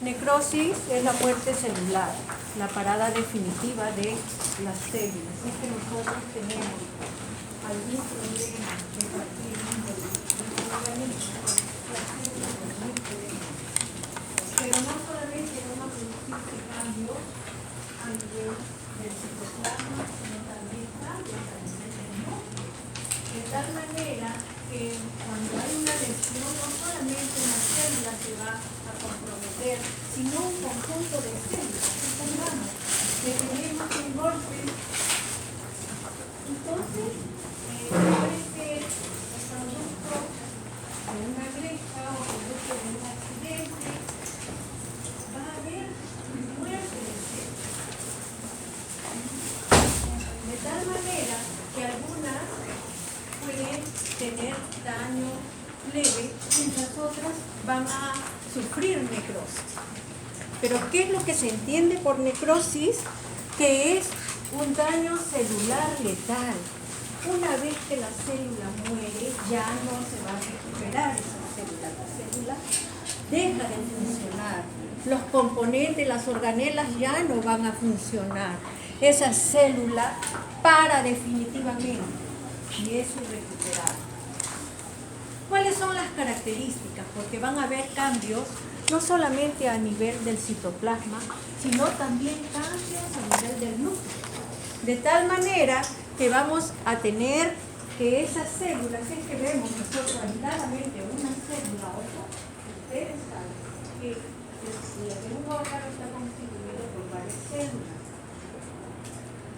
Necrosis es la muerte celular, la parada definitiva de las células. Es que nosotros tenemos algún problema de cualquier índole del organismo, las células también pueden morir. Pero no solamente van a producirse cambios a nivel del citoplasma, sino también cambios a nivel del núcleo. De tal manera que cuando hay una lesión, no solamente una célula se va a comprometer, sino un conjunto de células. Supongamos que tenemos un golpe, entonces puede ser el producto de una grieta o producto de un accidente, va a haber muerte de células. De tal manera que algunas pueden tener daño leve, mientras otras van a sufrir necrosis. Pero ¿qué es lo que se entiende por necrosis? Que es un daño celular letal. Una vez que la célula muere, ya no se va a recuperar esa célula. La célula deja de funcionar. Los componentes, las organelas ya no van a funcionar. Esa célula para definitivamente y es irrecuperable. ¿Cuáles son las características? Porque van a haber cambios no solamente a nivel del citoplasma, sino también cambios a nivel del núcleo. De tal manera que vamos a tener que esas células, es que vemos nosotros aisladamente una célula a otra, ustedes saben que un órgano está constituido por varias células.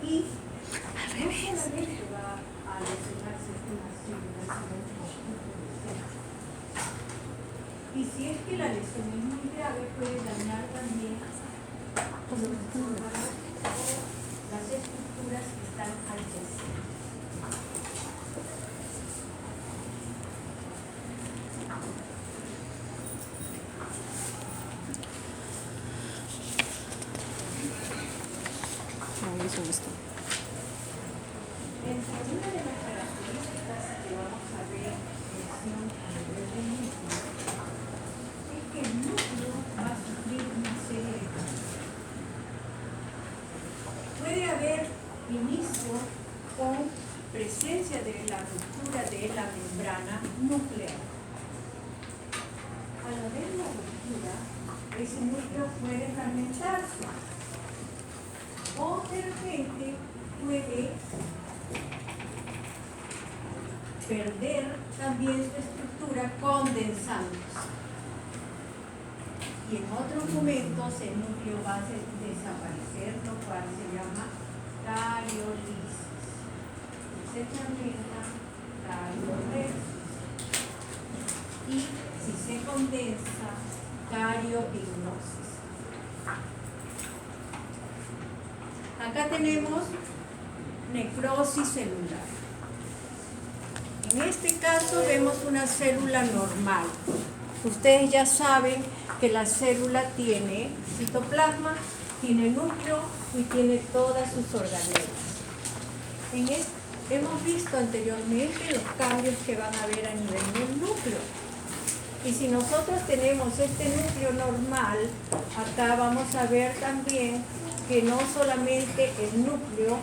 Y no solamente va a lesionarse una célula, sino un conjunto de células. Y si es que la lesión es muy grave, puede dañar también los órganos o las estructuras que están adyacentes. Entre una de las características que vamos a ver en lesión a nivel del núcleo es que el núcleo va a sufrir una serie de cambios. Puede haber inicio con presencia de la ruptura de la membrana nuclear. Al haber la ruptura, ese núcleo puede fragmentarse o de repente puede perder también su estructura condensándose. Y en otros momentos el núcleo va a desaparecer, lo cual se llama cariolisis. Se termina carioresis. Y si se condensa, cariopignosis. Acá tenemos necrosis celular. En este caso vemos una célula normal. Ustedes ya saben que la célula tiene citoplasma, tiene núcleo y tiene todas sus organelas. Hemos visto anteriormente los cambios que van a haber a nivel del núcleo. Y si nosotros tenemos este núcleo normal, acá vamos a ver también que no solamente el núcleo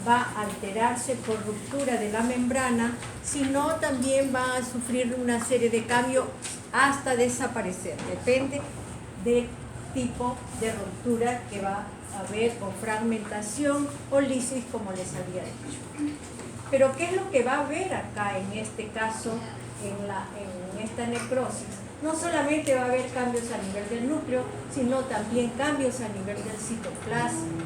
va a alterarse por ruptura de la membrana, sino también va a sufrir una serie de cambios hasta desaparecer. Depende del tipo de ruptura que va a haber, o fragmentación o lisis, como les había dicho. Pero ¿qué es lo que va a haber acá en este caso, en esta necrosis? No solamente va a haber cambios a nivel del núcleo, sino también cambios a nivel del citoplasma.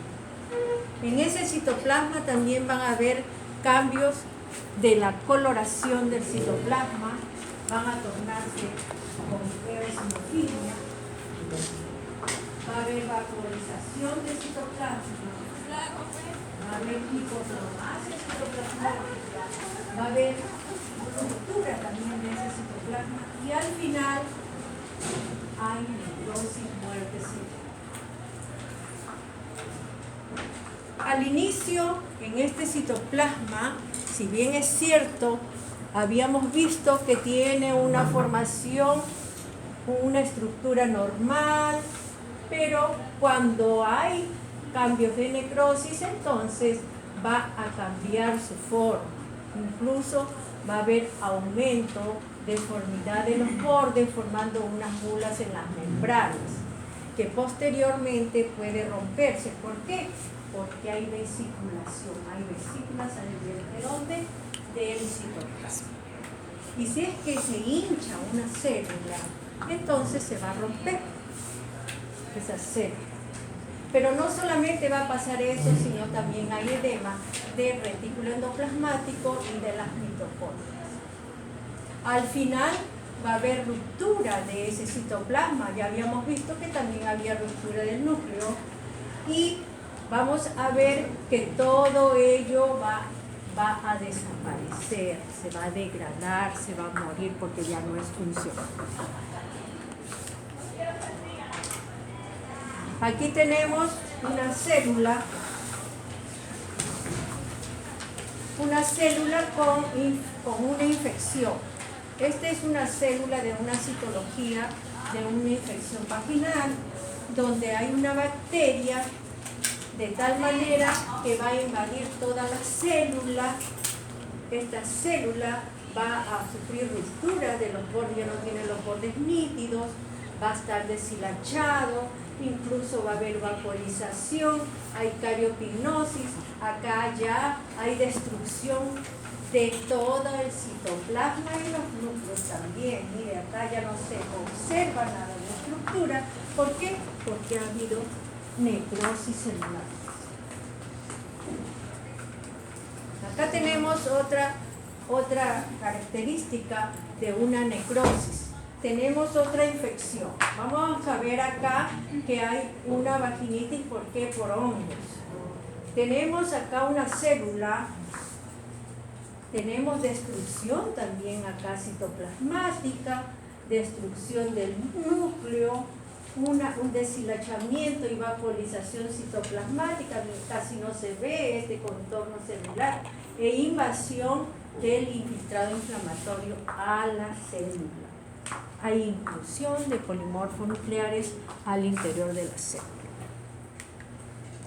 En ese citoplasma también van a haber cambios de la coloración del citoplasma, van a tornarse con eosinofilia, va a haber vaporización del citoplasma, va a haber hipotromasia citoplasmática, va a haber ruptura también de ese citoplasma y al final hay necrosis, muerte celular. Al inicio, en este citoplasma, si bien es cierto, habíamos visto que tiene una formación, una estructura normal, Pero cuando hay cambios de necrosis, entonces va a cambiar su forma. Incluso va a haber aumento, deformidad de los bordes, formando unas bulas en las membranas, que posteriormente puede romperse. ¿Por qué? Porque hay vesiculación, hay vesículas a nivel de dónde? Del citoplasma. Y si es que se hincha una célula, entonces se va a romper esa célula. Pero no solamente va a pasar eso, sino también hay edema del retículo endoplasmático y de las mitocondrias. Al final va a haber ruptura de ese citoplasma. Ya habíamos visto que también había ruptura del núcleo. Y vamos a ver que todo ello va a desaparecer, se va a degradar, se va a morir porque ya no es funcional. Aquí tenemos una célula con una infección. Esta es una célula de una citología de una infección vaginal, donde hay una bacteria de tal manera que va a invadir toda la célula. Esta célula va a sufrir ruptura de los bordes, ya no tiene los bordes nítidos, va a estar deshilachado, incluso va a haber vaporización, hay cariopignosis, acá ya hay destrucción de todo el citoplasma y los núcleos también. Mire, acá ya no se observa nada de estructura. ¿Por qué? Porque ha habido necrosis celular. Acá tenemos otra característica de una necrosis. Tenemos otra infección. Vamos a ver acá que hay una vaginitis. ¿Por qué? Por hongos. Tenemos acá una célula. Tenemos destrucción también acá citoplasmática, destrucción del núcleo, un deshilachamiento y vaporización citoplasmática, casi no se ve este contorno celular, e invasión del infiltrado inflamatorio a la célula. Hay inclusión de polimorfos nucleares al interior de la célula.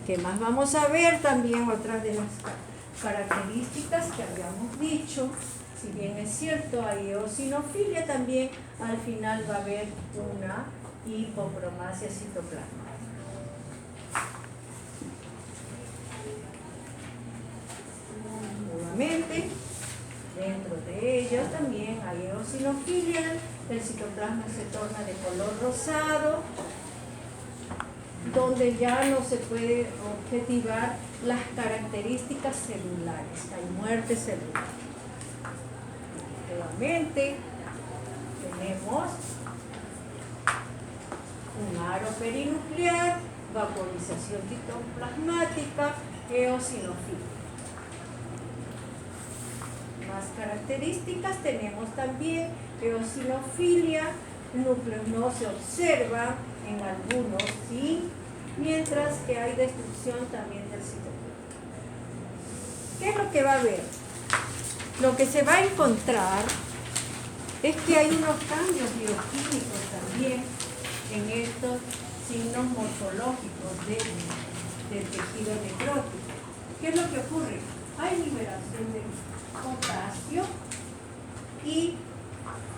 ¿Qué más vamos a ver? También otras de las características que habíamos dicho. Si bien es cierto, hay eosinofilia, también al final va a haber una hipocromasia citoplasmática. Nuevamente, dentro de ellos también hay eosinofilia, el citoplasma se torna de color rosado, donde ya no se puede objetivar las características celulares, hay muerte celular. Nuevamente, tenemos un aro perinuclear, vaporización citoplasmática, eosinofilia. Más características tenemos también eosinofilia, núcleos no se observa en algunos, ¿sí? Mientras que hay destrucción también del citoplasma. ¿Qué es lo que va a haber? Lo que se va a encontrar es que hay unos cambios bioquímicos también en estos signos morfológicos del tejido necrótico. ¿Qué es lo que ocurre? Hay liberación de potasio y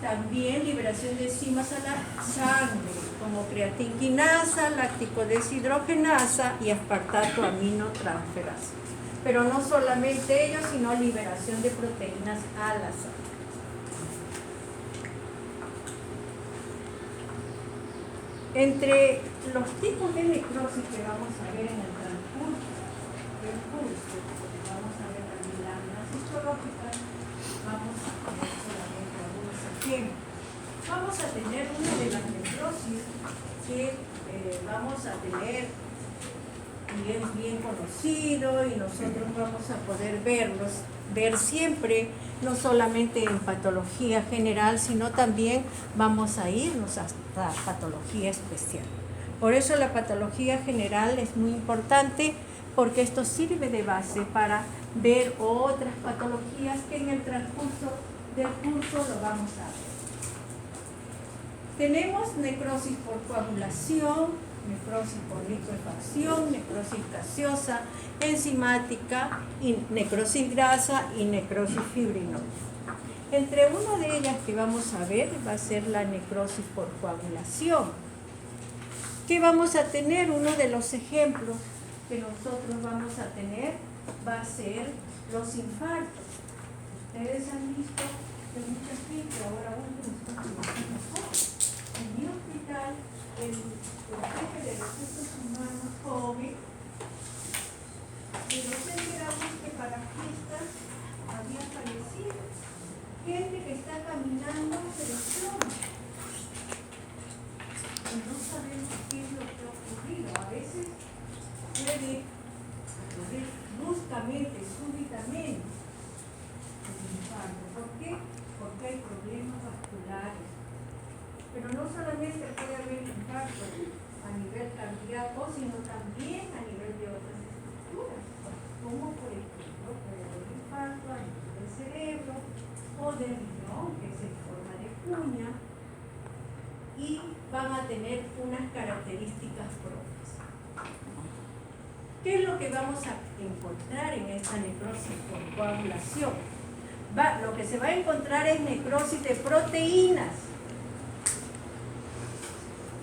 también liberación de enzimas a la sangre, como creatinquinasa, láctico-deshidrogenasa y aspartato aminotransferasa. Pero no solamente ellos, sino liberación de proteínas a la sangre. Entre los tipos de necrosis que vamos a ver en el transcurso del curso, vamos a ver también láminas histológicas, vamos a tener solamente algunos ejemplos. Vamos a tener una de las necrosis que vamos a tener bien conocido y nosotros vamos a poder ver siempre, no solamente en patología general, sino también vamos a irnos hasta patología especial. Por eso la patología general es muy importante, porque esto sirve de base para ver otras patologías que en el transcurso del curso lo vamos a ver. Tenemos necrosis por coagulación, necrosis por licuefacción, necrosis gaseosa, enzimática, y necrosis grasa y necrosis fibrinosa. Entre una de ellas que vamos a ver va a ser la necrosis por coagulación. ¿Qué vamos a tener? Uno de los ejemplos que nosotros vamos a tener va a ser los infartos. Ustedes han visto que mucha gente ahora en mi hospital el jefe de recursos humanos joven, y nos enteramos que para fiestas había fallecido gente que está caminando se desploma y no sabemos qué es lo que ha ocurrido. A veces puede ocurrir bruscamente, súbitamente el infarto. ¿Por qué? Porque hay problemas vasculares. Pero no solamente puede haber infarto a nivel cardíaco, sino también a nivel de otras estructuras, como por ejemplo puede haber infarto a nivel del cerebro o del riñón, que es en forma de cuña, y van a tener unas características propias. ¿Qué es lo que vamos a encontrar en esta necrosis por coagulación? Lo que se va a encontrar es necrosis de proteínas.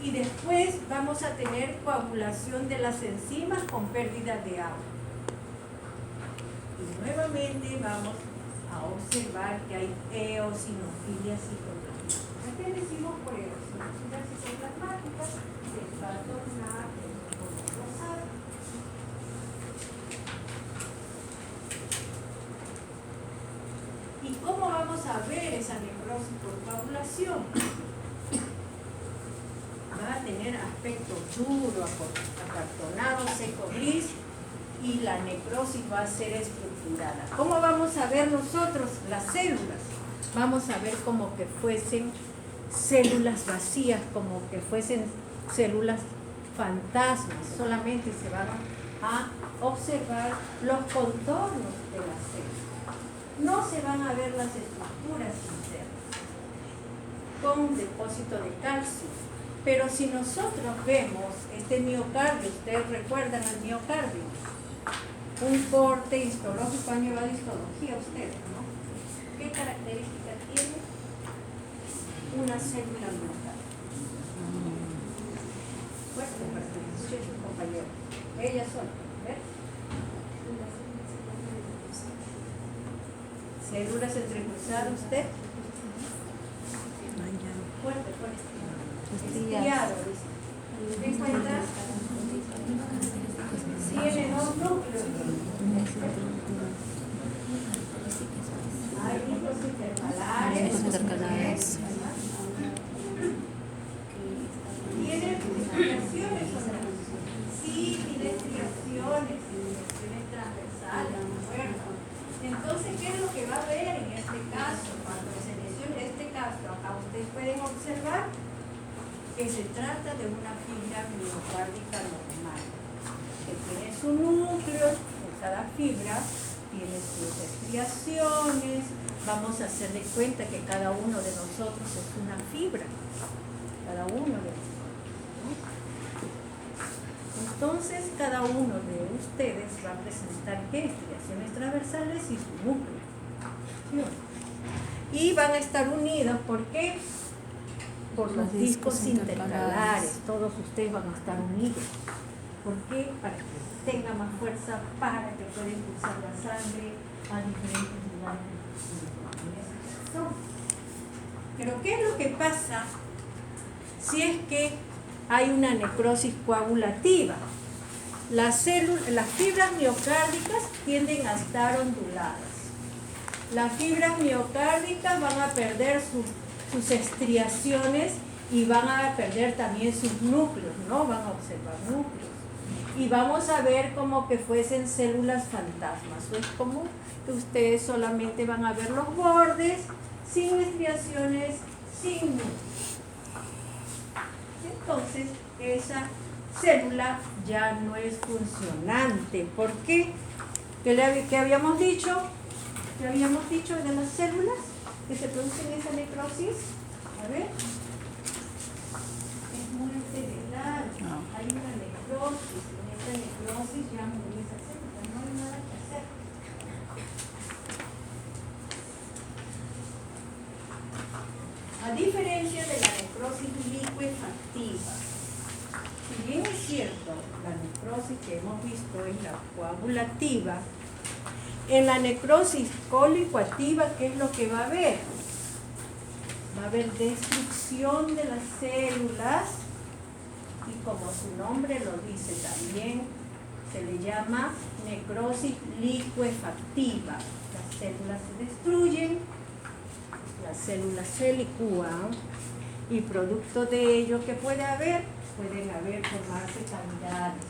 Y después vamos a tener coagulación de las enzimas con pérdida de agua. Y nuevamente vamos a observar que hay eosinofilia citoplasmática. ¿Qué decimos por eosinofilia citoplasmática? Se va a tornar en un color rosado. ¿Y cómo vamos a ver esa necrosis por coagulación? Va a tener aspecto duro, acartonado, seco, gris, y la necrosis va a ser estructurada. ¿Cómo vamos a ver nosotros las células? Vamos a ver como que fuesen células vacías, como que fuesen células fantasmas. Solamente se van a observar los contornos de las células. No se van a ver las estructuras internas con depósito de calcio. Pero si nosotros vemos este miocardio, ustedes recuerdan el miocardio, un corte histológico, han llevado histología ustedes, ¿no? ¿Qué característica tiene una célula miocardio? Fuerte característica, compañero. Ella sola, ¿ves? Células entrecruzadas, ¿usted? Fuerte, fuerte. Estriado, dice. ¿Te cuenta? Tiene dos núcleos. Hay núcleos intercalares. ¿Tiene estriaciones o no? Sí, tiene estriaciones transversales, ¿de acuerdo? Entonces, ¿qué es lo que va a ver en este caso? Cuando se lesione este caso, acá ustedes pueden observar que se trata de una fibra miocárdica normal, que tiene su núcleo, cada fibra tiene sus estriaciones. Vamos a hacer de cuenta que cada uno de nosotros es una fibra, cada uno de nosotros. Entonces, cada uno de ustedes va a presentar ¿qué? Estriaciones transversales y su núcleo. ¿Sí? Y van a estar unidos, ¿por qué? Por los discos intercalares. Todos ustedes van a estar unidos. ¿Por qué? Para que tenga más fuerza, para que pueda impulsar la sangre a diferentes lugares del corazón. Pero ¿qué es lo que pasa si es que hay una necrosis coagulativa? Las fibras miocárdicas tienden a estar onduladas. Las fibras miocárdicas van a perder sus estriaciones y van a perder también sus núcleos, ¿no? Van a observar núcleos. Y vamos a ver como que fuesen células fantasmas. Es como que ustedes solamente van a ver los bordes, sin estriaciones, sin núcleos. Entonces, esa célula ya no es funcionante. ¿Por qué? ¿Qué habíamos dicho? ¿Qué habíamos dicho de las células que se producen esa necrosis? A ver. Es muerte de larga. hay una necrosis, en esta necrosis ya murió esa célula, no hay nada que hacer. A diferencia de la necrosis licuefactiva, si bien es cierto, la necrosis que hemos visto es la coagulativa, en la necrosis colicoactiva, ¿qué es lo que va a haber? Va a haber destrucción de las células y como su nombre lo dice también, se le llama necrosis licuefactiva. Las células se destruyen, las células se licúan y producto de ello, ¿qué puede haber? Pueden haber formarse cavidades.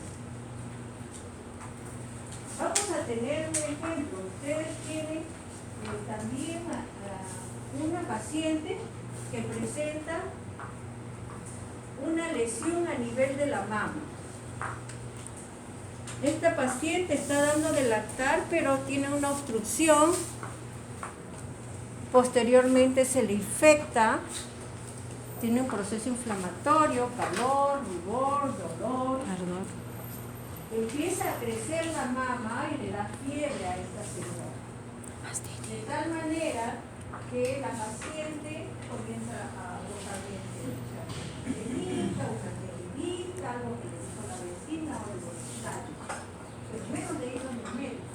Vamos a tener un ejemplo. Ustedes tienen también una paciente que presenta una lesión a nivel de la mama. Esta paciente está dando de lactar, pero tiene una obstrucción. Posteriormente se le infecta, tiene un proceso inflamatorio, calor, rubor, dolor. Empieza a crecer la mama y le da fiebre a esta señora. De tal manera que la paciente comienza a botar algo que le dijo la vecina o el hospital. Primero le dijo el médico.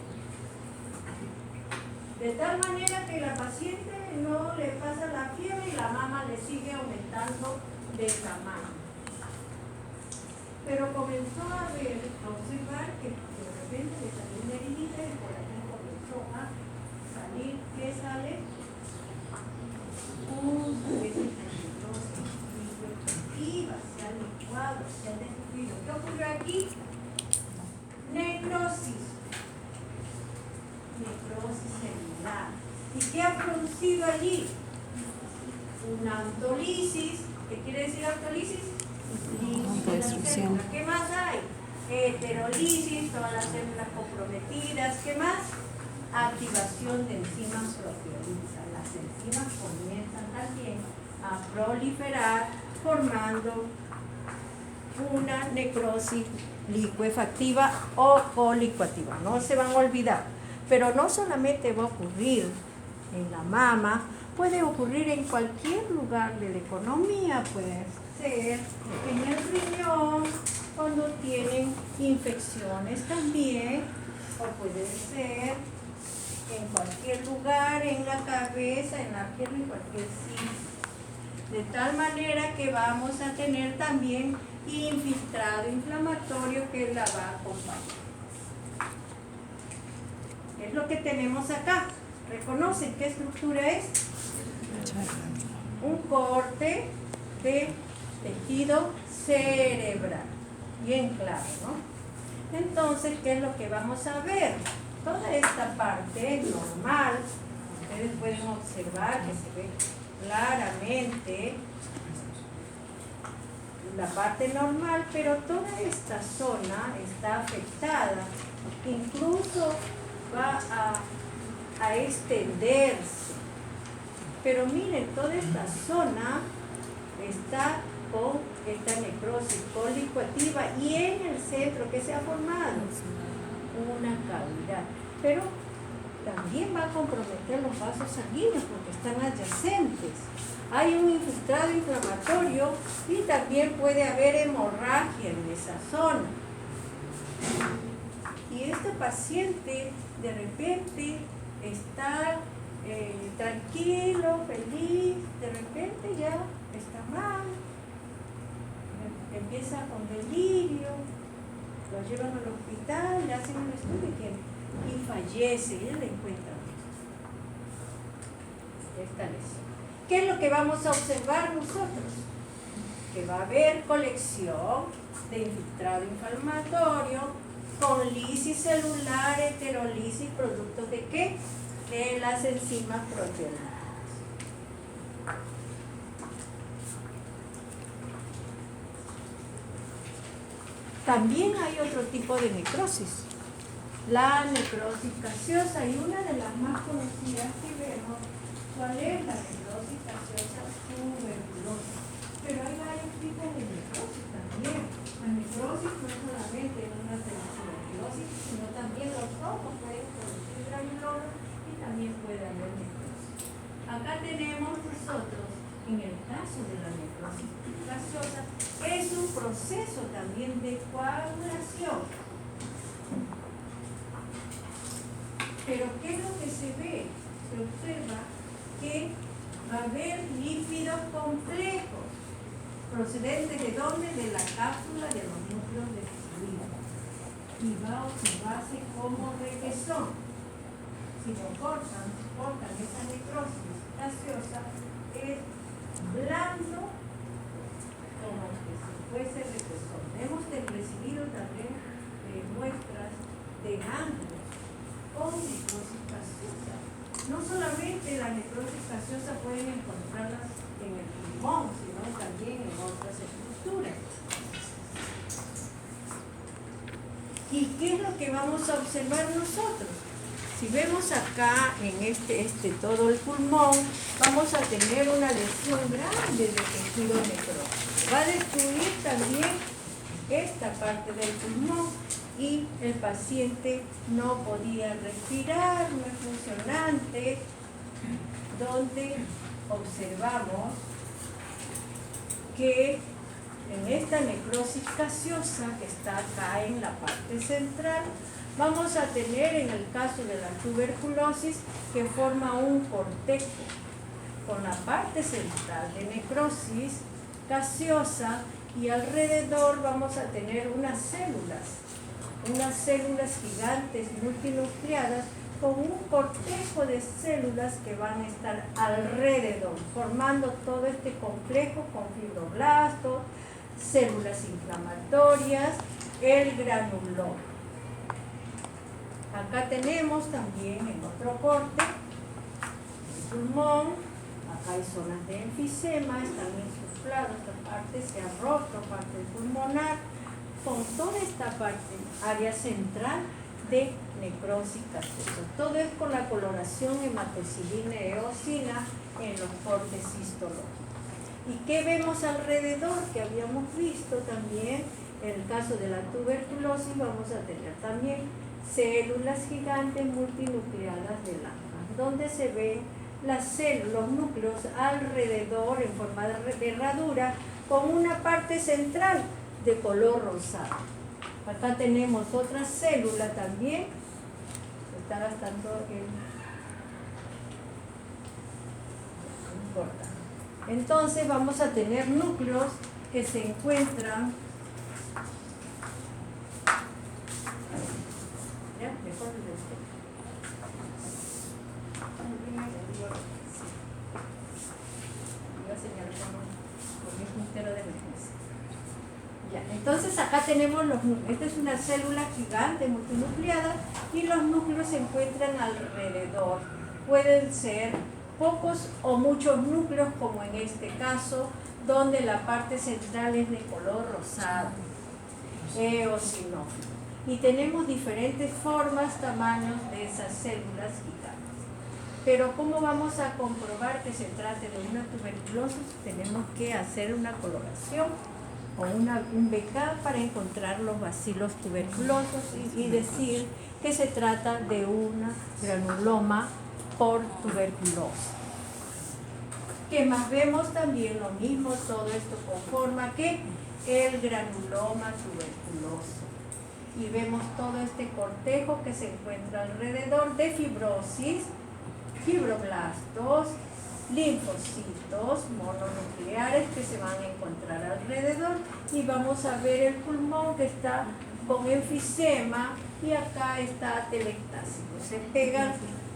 De tal manera que la paciente no le pasa la fiebre y la mama le sigue aumentando de tamaño. Pero comenzó a observar que de repente le salió una heridita y por aquí comenzó a salir. ¿Qué sale? Se ha licuado, se ha destruido. ¿Qué ocurrió aquí? Necrosis. Necrosis celular. ¿Y qué ha producido allí? Una autolisis. ¿Qué quiere decir autolisis? ¿Qué más hay? Heterolisis, todas las células comprometidas. ¿Qué más? Activación de enzimas proteolíticas. Las enzimas comienzan también a proliferar formando una necrosis licuefactiva o colicoactiva. No se van a olvidar. Pero no solamente va a ocurrir en la mama, puede ocurrir en cualquier lugar de la economía, puede ser en el riñón, cuando tienen infecciones también, o puede ser en cualquier lugar, en la cabeza, en la pierna, en cualquier sitio. De tal manera que vamos a tener también infiltrado inflamatorio que la va a acompañar. Es lo que tenemos acá. ¿Reconocen qué estructura es? Un corte de tejido cerebral. Bien claro, ¿no? Entonces, ¿qué es lo que vamos a ver? Toda esta parte normal, ustedes pueden observar que se ve claramente la parte normal, pero toda esta zona está afectada. Incluso va a extenderse. Pero miren, toda esta zona está con esta necrosis colicoactiva y en el centro que se ha formado una cavidad. Pero también va a comprometer los vasos sanguíneos porque están adyacentes. Hay un infiltrado inflamatorio y también puede haber hemorragia en esa zona. Y este paciente de repente está tranquilo, feliz, de repente ya está mal, empieza con delirio, lo llevan al hospital, le hacen un estudio y fallece, y le encuentran esta lesión. ¿Qué es lo que vamos a observar nosotros? Que va a haber colección de infiltrado inflamatorio con lisis celular, heterolisis, producto de ¿qué? De las enzimas proteolíticas. También hay otro tipo de necrosis, la necrosis gaseosa, y una de las más conocidas que vemos, ¿cuál es? La necrosis gaseosa tubeculosa. Pero hay varios tipos de necrosis también. La necrosis no es solamente una tuberculosis, sino también los ojos pueden producir granulomas y también puede haber necrosis. Acá tenemos nosotros, en el caso de la necrosis gaseosa, es un proceso también de coagulación. Pero ¿qué es lo que se ve? Se observa que va a haber lípidos complejos, procedentes de dónde? De la cápsula de los núcleos de fluido. Y va a observarse como requesón. Si lo cortan esa necrosis gaseosa, es blando como que si fuese requesón. Hemos recibido también muestras de ganglios con necrosis gaseosa. No solamente la necrosis gaseosa pueden encontrarlas en el pulmón, sino también en otras estructuras. ¿Y qué es lo que vamos a observar nosotros? Si vemos acá en todo el pulmón, vamos a tener una lesión grande de tejido necrótico. Va a destruir también esta parte del pulmón y el paciente no podía respirar, no es funcionante, donde observamos que en esta necrosis gaseosa que está acá en la parte central, vamos a tener en el caso de la tuberculosis que forma un cortejo con la parte central de necrosis gaseosa y alrededor vamos a tener unas células gigantes multinucleadas con un cortejo de células que van a estar alrededor, formando todo este complejo con fibroblastos, células inflamatorias, el granuloma. Acá tenemos también en otro corte el pulmón, acá hay zonas de enfisema, están insuflados, esta parte se ha roto, parte pulmonar, con toda esta parte, área central de necrosis gaseosa. Todo es con la coloración hematocilina y eosina en los cortes histológicos. ¿Y qué vemos alrededor? Que habíamos visto también, en el caso de la tuberculosis, vamos a tener también células gigantes multinucleadas de Langhans, donde se ven los núcleos alrededor en forma de herradura con una parte central de color rosado. Acá tenemos otra célula también, está gastando no importa. Entonces vamos a tener núcleos que se encuentran entonces acá tenemos los núcleos. Esta es una célula gigante multinucleada y los núcleos se encuentran alrededor. Pueden ser pocos o muchos núcleos, como en este caso, donde la parte central es de color rosado, eosinófilo. Y tenemos diferentes formas, tamaños de esas células gigantes. Pero ¿cómo vamos a comprobar que se trate de una tuberculosis? Tenemos que hacer una coloración o un BK para encontrar los bacilos tuberculosos y decir que se trata de una granuloma por tuberculosis. ¿Qué más vemos? También lo mismo, todo esto conforma que el granuloma tuberculoso. Y vemos todo este cortejo que se encuentra alrededor de fibrosis, fibroblastos, linfocitos mononucleares que se van a encontrar alrededor, y vamos a ver el pulmón que está con enfisema y acá está atelectásico. Se pegan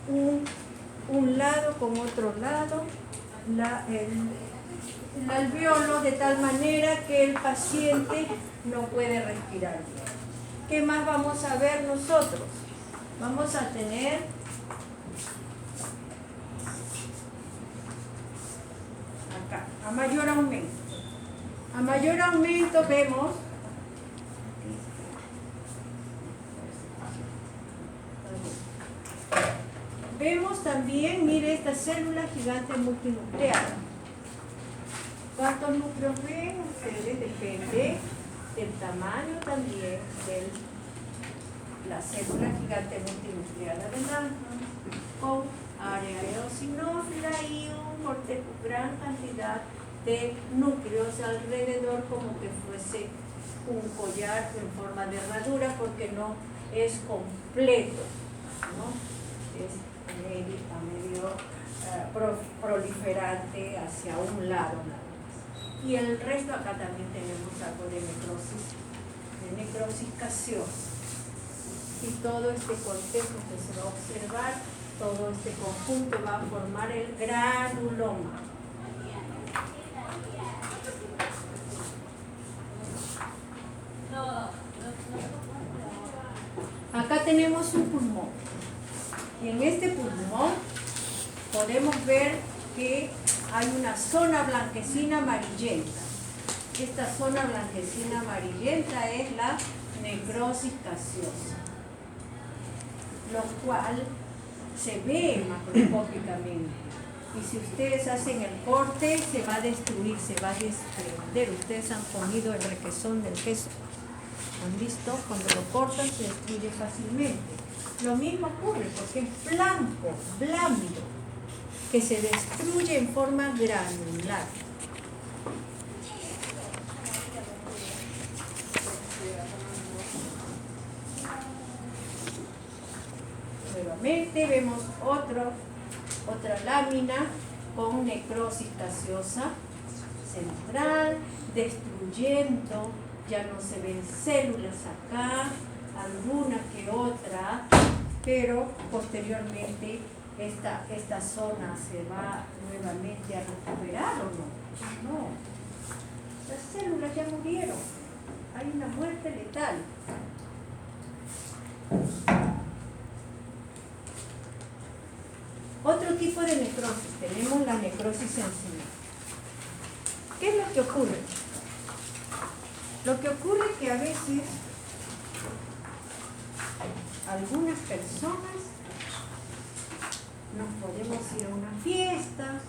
un lado con otro lado el alveolo de tal manera que el paciente no puede respirar bien. ¿Qué más vamos a ver nosotros? Vamos a tener acá, a mayor aumento. A mayor aumento vemos también, mire, esta célula gigante multinucleada. ¿Cuántos núcleos ven? Ustedes depende del tamaño también de la célula gigante multinuclear adelante, con área eosinófila y gran cantidad de núcleos alrededor, como que fuese un collar en forma de herradura, porque no es completo, ¿no? Es medio proliferante hacia un lado nada más. Y el resto, acá también tenemos algo de necrosis gaseosa. Y todo este contexto que se va a observar, todo este conjunto va a formar el granuloma. Acá tenemos un pulmón. Y en este pulmón podemos ver que hay una zona blanquecina amarillenta. Esta zona blanquecina amarillenta es la necrosis gaseosa, lo cual se ve macroscópicamente. Y si ustedes hacen el corte, se va a destruir, se va a desprender. Ustedes han comido el requesón del queso. ¿Han visto? Cuando lo cortan se destruye fácilmente. Lo mismo ocurre porque es blanco, blanco, que se destruye en forma granular. Nuevamente vemos otra lámina con necrosis gaseosa central, destruyendo, ya no se ven células acá, alguna que otra, pero posteriormente esta zona se va nuevamente a recuperar, ¿o no? No, las células ya murieron, hay una muerte letal. Otro tipo de necrosis, tenemos la necrosis enzimática. ¿Qué es lo que ocurre? Lo que ocurre es que a veces algunas personas nos podemos ir a una fiesta,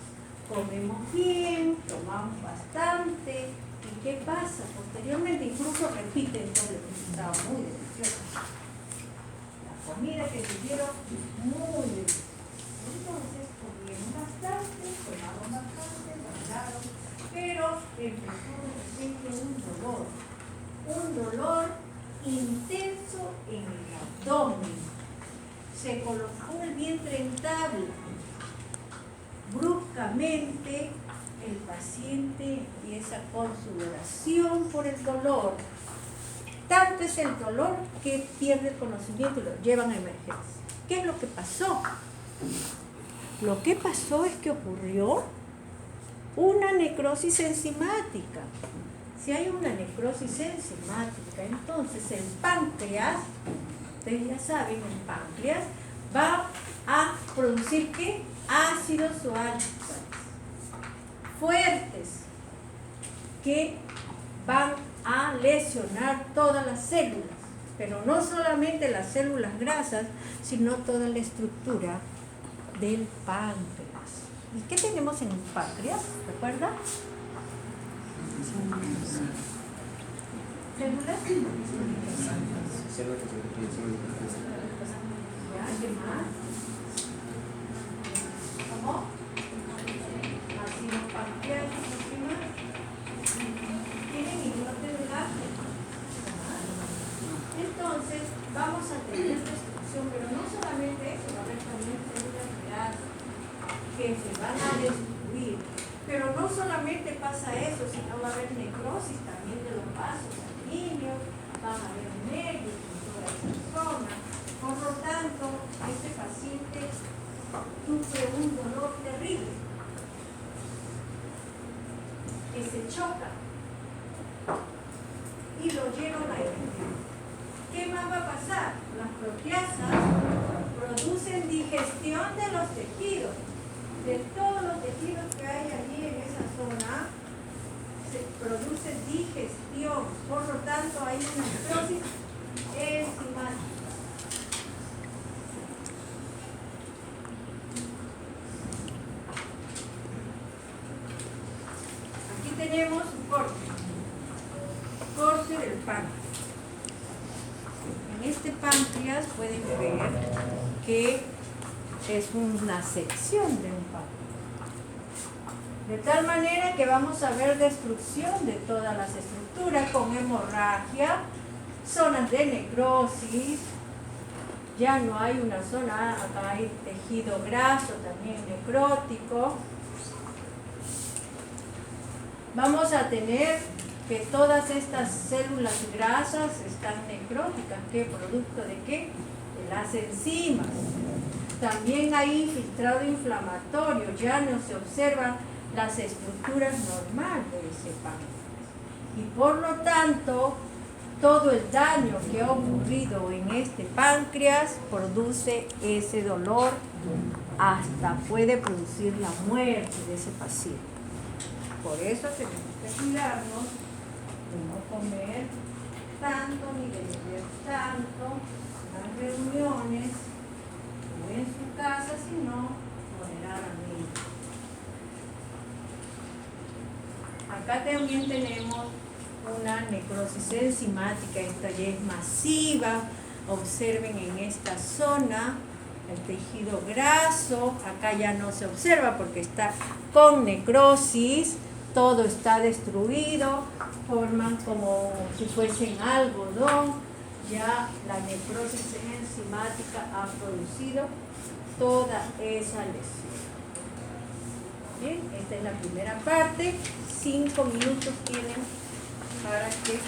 comemos bien, tomamos bastante, ¿y qué pasa? Posteriormente incluso repiten todo lo que estaba muy delicioso. La comida que tuvieron muy deliciosa. Entonces comieron bastante, tomaron bastante, bailaron, pero empezó de repente un dolor intenso en el abdomen. Se colocó el vientre en tabla. Bruscamente el paciente empieza con sudoración por el dolor. Tanto es el dolor que pierde el conocimiento y lo llevan a emergencia. ¿Qué es lo que pasó? Lo que pasó es que ocurrió una necrosis enzimática. Si hay una necrosis enzimática, entonces el páncreas, ustedes ya saben, el páncreas va a producir ¿qué? Ácidos suaves fuertes que van a lesionar todas las células, pero no solamente las células grasas, sino toda la estructura del páncreas. ¿Y qué tenemos en el páncreas? ¿Recuerda? ¿Células? ¿Alguien más? ¿Cómo? Ácido pancreático, ¿qué más? ¿Tienen islote de gas? Entonces, vamos a tener destrucción, pero no solamente eso, va a haber también células grasas que se van a destruir. Pero no solamente pasa eso, sino va a haber necrosis también de los vasos sanguíneos, van a haber nervios en toda esa zona. Por lo tanto, este paciente sufre un dolor terrible, que se choca y lo llevan a emergencia. ¿Qué más va a pasar? Las proteasas producen digestión de los tejidos. De todos los tejidos que hay allí en esa zona, se produce digestión. Por lo tanto, hay una necrosis enzimática. Aquí tenemos un corte del este páncreas pueden ver que es una sección de un páncreas. De tal manera que vamos a ver destrucción de todas las estructuras con hemorragia, zonas de necrosis. Ya no hay una zona, acá hay tejido graso también necrótico. Vamos a tener que todas estas células grasas están necróticas. ¿Qué? ¿Producto de qué? De las enzimas. También hay infiltrado inflamatorio, ya no se observan las estructuras normales de ese páncreas. Y por lo tanto, todo el daño que ha ocurrido en este páncreas produce ese dolor, hasta puede producir la muerte de ese paciente. Por eso tenemos que cuidarnos de no comer tanto ni de beber tanto en las reuniones o en su casa, sino moderadamente. Acá también tenemos una necrosis enzimática, esta ya es masiva. Observen en esta zona el tejido graso, acá ya no se observa porque está con necrosis, todo está destruido, forman como si fuesen algodón. Ya la necrosis enzimática ha producido toda esa lesión. Bien, esta es la primera parte. 5 minutos tienen para que